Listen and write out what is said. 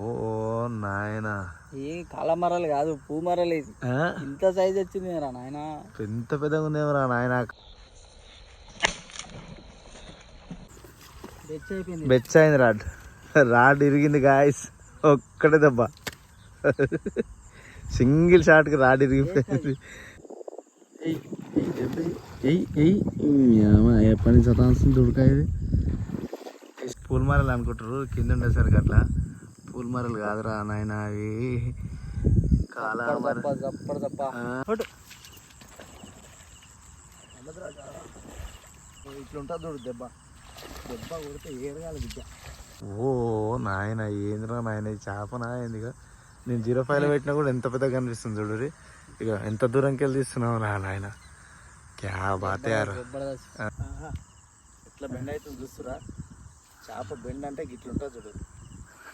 ఓ నాయన, ఏ కాలమరలు కాదు, పూమరలు. ఇది ఇంత సైజ్ వచ్చింది రా నాయన, ఎంత పెద్దగా ఉందేమరా నాయన. బెచ్ అయింది రాడ్. రాడ్ ఇరిగింది గాయస్, ఒక్కటే దెబ్బ. సింగిల్ షాట్కి రాడ్ ఇరిగిపోయింది. ఎప్పటి నుంచి సతాంస్తుంది దుడకాయది. పూల్ మరలు అనుకుంటారు కింద ఉండేసరికి, అట్లా పూల్ మరలు కాదురా నాయన అవి కాలా. ఇట్లుంటుంది చూడు దెబ్బ, దెబ్బ కొడితే ఏడగాలి బిడ్డ. ఓ నాయన ఏందిరా నాయన, ఈ చేపనా ఏందిగా. నేను 05లో పెట్టినా కూడా ఎంత పెద్దగా కనిపిస్తుంది చూడు. ఇక ఎంత దూరంకి వెళ్ళి తీస్తున్నావు రా నాయన. క్యా బాతే యార్. ఎట్లా బెండ్ అవుతుంది చూస్తురా, చేప బెండ్ అంటే గిట్లుంటుంది చూడు.